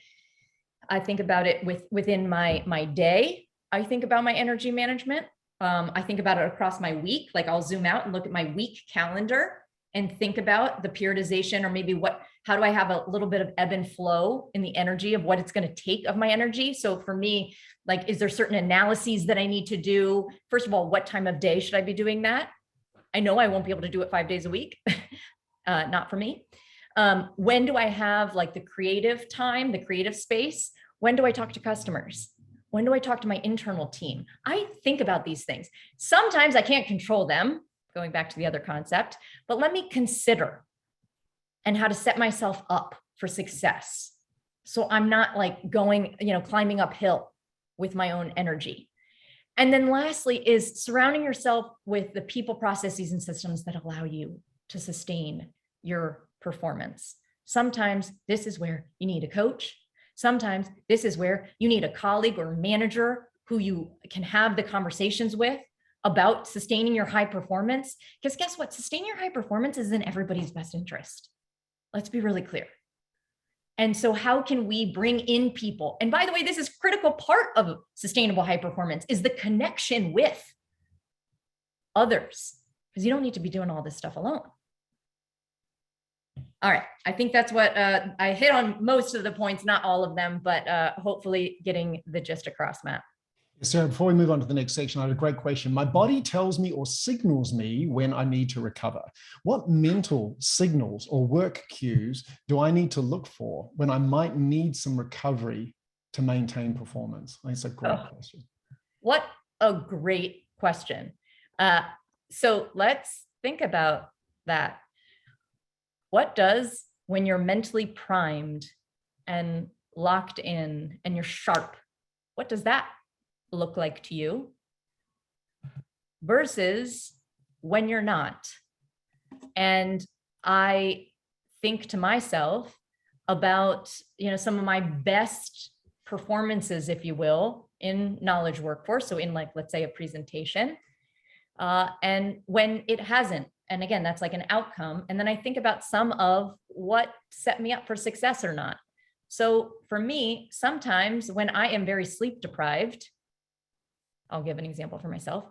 I think about it within my day. I think about my energy management. I think about it across my week. Like I'll zoom out and look at my week calendar and think about the periodization, or maybe how do I have a little bit of ebb and flow in the energy of what it's going to take of my energy. So for me, like, is there certain analyses that I need to do? First of all, what time of day should I be doing that? I know I won't be able to do it 5 days a week. Not for me. When do I have like the creative time, the creative space? When do I talk to customers? When do I talk to my internal team? I think about these things. Sometimes I can't control them, going back to the other concept, but let me consider and how to set myself up for success. So I'm not like going, climbing uphill with my own energy. And then lastly is surrounding yourself with the people, processes, and systems that allow you to sustain your performance. Sometimes this is where you need a coach. Sometimes this is where you need a colleague or a manager who you can have the conversations with about sustaining your high performance. Because guess what? Sustaining your high performance is in everybody's best interest. Let's be really clear. And so how can we bring in people? And by the way, this is a critical part of sustainable high performance, is the connection with others, because you don't need to be doing all this stuff alone. All right, I think that's what I hit on most of the points, not all of them, but hopefully getting the gist across, Matt. Sarah, before we move on to the next section, I had a great question. My body tells me or signals me when I need to recover. What mental signals or work cues do I need to look for when I might need some recovery to maintain performance? I think it's a great question. What a great question. So let's think about that. What does, when you're mentally primed and locked in, and you're sharp. What does that look like to you? Versus when you're not. And I think to myself about, some of my best performances, if you will, in knowledge workforce. So in like, let's say a presentation, and when it hasn't, and again, that's like an outcome. And then I think about some of what set me up for success or not. So for me, sometimes when I am very sleep deprived, I'll give an example for myself.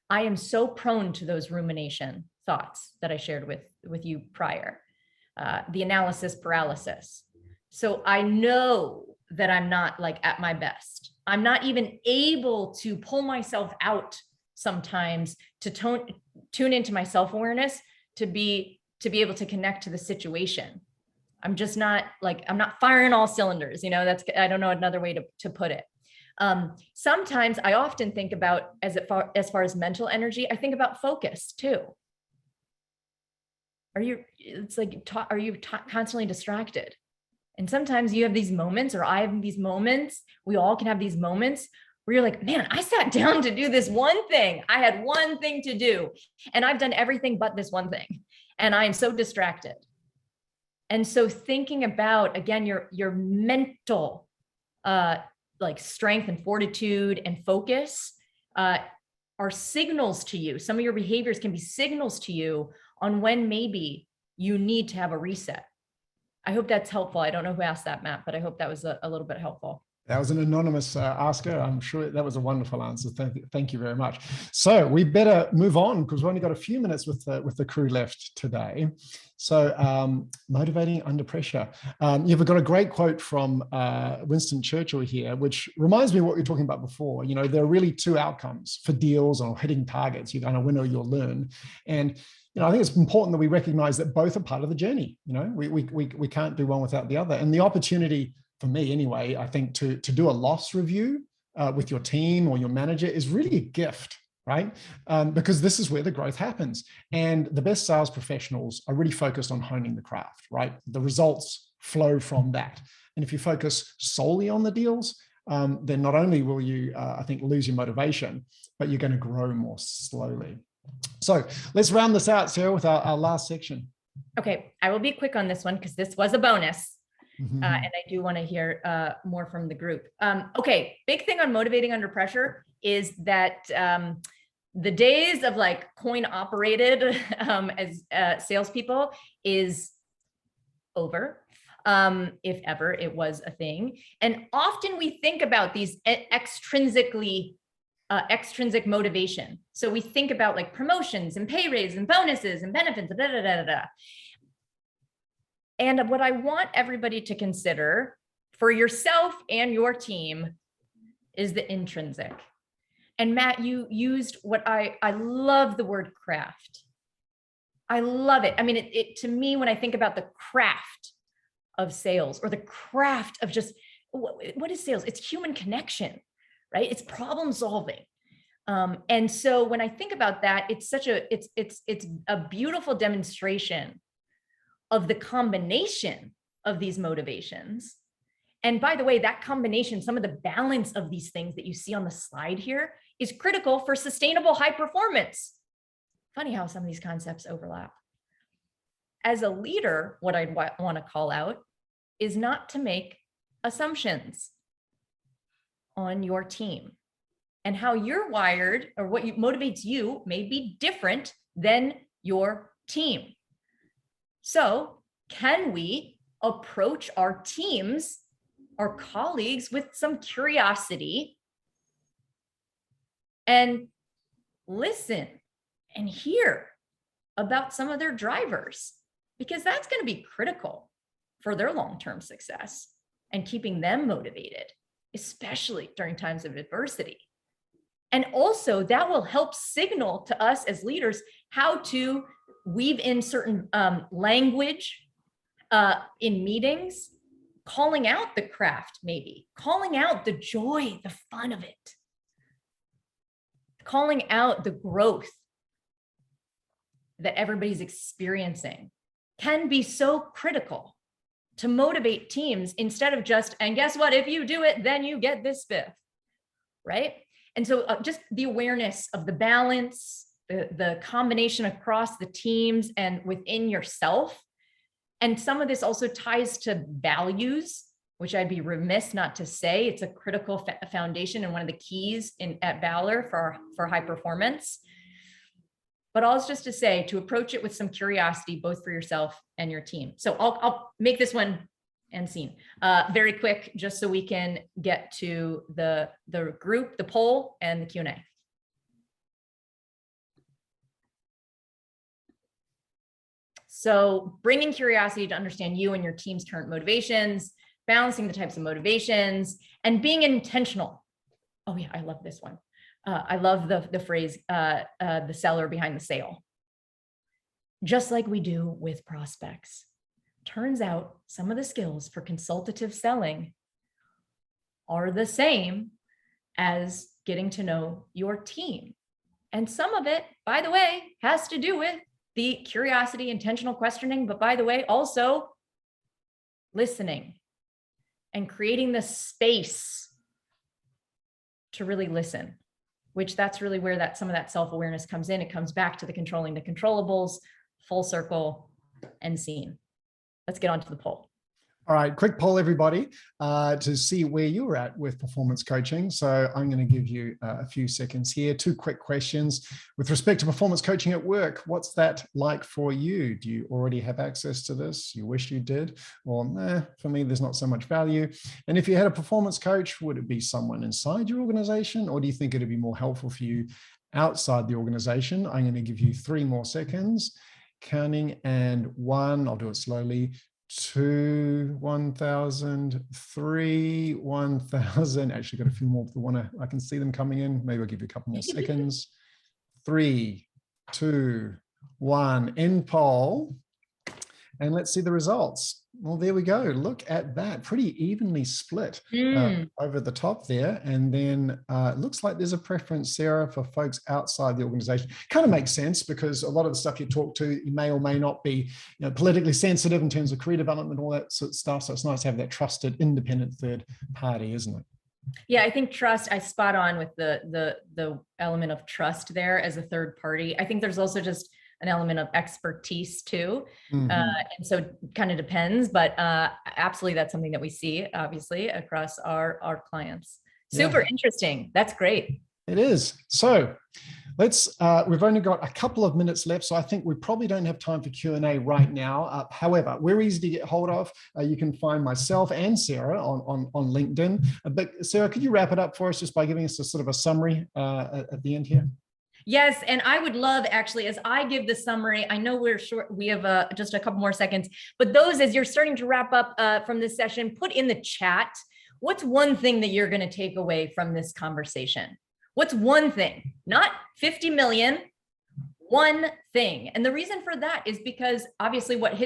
I am so prone to those rumination thoughts that I shared with you prior, the analysis paralysis. So I know that I'm not like at my best. I'm not even able to pull myself out sometimes to tune into my self-awareness to be able to connect to the situation. I'm just not like, I'm not firing all cylinders, I don't know another way to put it. Sometimes I often think about as far as mental energy, I think about focus too. Are you constantly distracted? And sometimes you have these moments, or I have these moments, we all can have these moments where you're like, man, I sat down to do this one thing. I had one thing to do, and I've done everything but this one thing. And I am so distracted. And so thinking about, again, your mental, like strength and fortitude and focus, are signals to you. Some of your behaviors can be signals to you on when maybe you need to have a reset. I hope that's helpful. I don't know who asked that, Matt, but I hope that was a little bit helpful. That was an anonymous asker. I'm sure that was a wonderful answer. Thank you very much. So we better move on because we've only got a few minutes with the crew left today. So motivating under pressure. You've got a great quote from Winston Churchill here, which reminds me of what we were talking about before. There are really two outcomes for deals or hitting targets. You're going to win or you'll learn. And I think it's important that we recognize that both are part of the journey. We can't do one without the other. And the opportunity, for me anyway, I think to do a loss review with your team or your manager is really a gift, right? Because this is where the growth happens. And the best sales professionals are really focused on honing the craft, right? The results flow from that. And if you focus solely on the deals, then not only will you, I think, lose your motivation, but you're going to grow more slowly. So let's round this out, Sarah, with our last section. Okay, I will be quick on this one because this was a bonus. Mm-hmm. And I do want to hear more from the group. Okay, big thing on motivating under pressure is that the days of like coin operated as salespeople is over, if ever it was a thing. And often we think about these extrinsic motivation. So we think about like promotions and pay raises and bonuses and benefits, da, da, da, da, da. And what I want everybody to consider for yourself and your team is the intrinsic. And Matt, you used what I love the word craft. I love it. I mean, it to me, when I think about the craft of sales or the craft of just, what is sales? It's human connection, right? It's problem solving. And so when I think about that, it's a beautiful demonstration of the combination of these motivations. And by the way, that combination, some of the balance of these things that you see on the slide here is critical for sustainable high performance. Funny how some of these concepts overlap. As a leader, what I'd want to call out is not to make assumptions on your team. And how you're wired or what motivates you may be different than your team. So can we approach our teams, our colleagues, with some curiosity and listen and hear about some of their drivers? Because that's going to be critical for their long-term success and keeping them motivated, especially during times of adversity. And also that will help signal to us as leaders how to weave in certain language in meetings, calling out the craft, maybe calling out the joy, the fun of it, calling out the growth that everybody's experiencing can be so critical to motivate teams instead of just, and guess what, if you do it, then you get this spiff, right? And so just the awareness of the balance, the combination across the teams and within yourself. And some of this also ties to values, which I'd be remiss not to say. It's a critical foundation and one of the keys at Valor for high performance. But all is just to say, to approach it with some curiosity, both for yourself and your team. So I'll make this one and scene very quick, just so we can get to the group, the poll, and the Q&A. So bringing curiosity to understand you and your team's current motivations, balancing the types of motivations, and being intentional. Oh yeah, I love this one. I love the phrase, the seller behind the sale. Just like we do with prospects. Turns out some of the skills for consultative selling are the same as getting to know your team. And some of it, by the way, has to do with the curiosity, intentional questioning, but by the way, also listening and creating the space to really listen, which that's really where some of that self-awareness comes in. It comes back to the controlling the controllables, full circle, and scene. Let's get on to the poll. All right, quick poll, everybody, to see where you're at with performance coaching. So I'm going to give you a few seconds here. 2 quick questions. With respect to performance coaching at work, what's that like for you? Do you already have access to this? You wish you did? Or for me, there's not so much value. And if you had a performance coach, would it be someone inside your organization, or do you think it'd be more helpful for you outside the organization? I'm going to give you 3 more seconds. Counting, and 1, I'll do it slowly. 2, 1,000, 3, 1,000. Actually got a few more. I can see them coming in. Maybe I'll give you a couple more seconds. 3, 2, 1. End poll. And let's see the results. Well, there we go. Look at that. Pretty evenly split over the top there. And then it looks like there's a preference, Sarah, for folks outside the organization. Kind of makes sense, because a lot of the stuff you talk to, you may or may not be politically sensitive in terms of career development, all that sort of stuff. So it's nice to have that trusted, independent third party, isn't it? Yeah, I think trust, I spot on with the element of trust there as a third party. I think there's also just an element of expertise too. And so kind of depends, but absolutely that's something that we see obviously across our clients. Super interesting. That's great. It is. So let's, we've only got a couple of minutes left, so I think we probably don't have time for Q&A right now. However, we're easy to get hold of. You can find myself and Sarah on LinkedIn. But Sarah, could you wrap it up for us just by giving us a sort of a summary at the end here? Yes, and I would love, actually, as I give the summary, I know we're short, we have just a couple more seconds, but those, as you're starting to wrap up from this session, put in the chat, what's one thing that you're going to take away from this conversation? What's one thing? Not 50 million, one thing. And the reason for that is because obviously what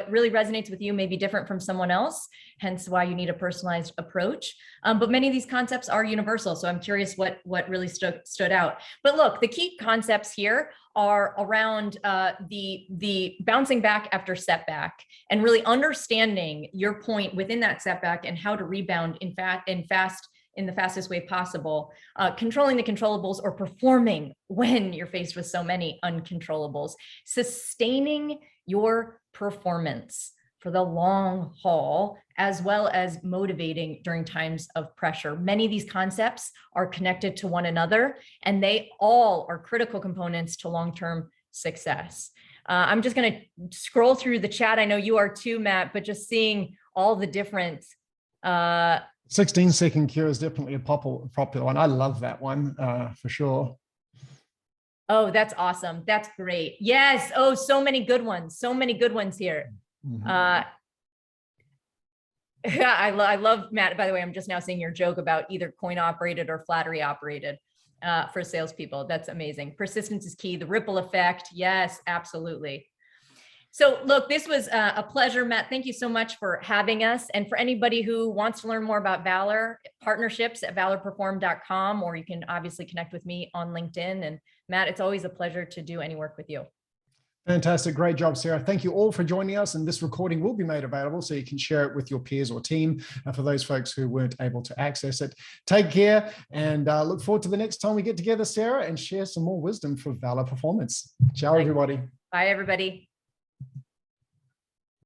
really resonates with you may be different from someone else, hence why you need a personalized approach. But many of these concepts are universal. So I'm curious what really stood out. But look, the key concepts here are around the bouncing back after setback and really understanding your point within that setback and how to rebound in the fastest way possible, controlling the controllables or performing when you're faced with so many uncontrollables, sustaining your performance for the long haul, as well as motivating during times of pressure. Many of these concepts are connected to one another, and they all are critical components to long-term success. I'm just going to scroll through the chat. I know you are too, Matt, but just seeing all the different 16-second cure is definitely a popular one. I love that one for sure. Oh, that's awesome. That's great. Yes. Oh, so many good ones. So many good ones here. I love, Matt, by the way, I'm just now seeing your joke about either coin operated or flattery operated for salespeople. That's amazing. Persistence is key. The ripple effect. Yes, absolutely. So look, this was a pleasure, Matt. Thank you so much for having us. And for anybody who wants to learn more about Valor, partnerships at valorperform.com, or you can obviously connect with me on LinkedIn. And Matt, it's always a pleasure to do any work with you. Fantastic. Great job, Sarah. Thank you all for joining us. And this recording will be made available so you can share it with your peers or team. For those folks who weren't able to access it, take care and look forward to the next time we get together, Sarah, and share some more wisdom for Valor Performance. Ciao, everybody. Bye, everybody.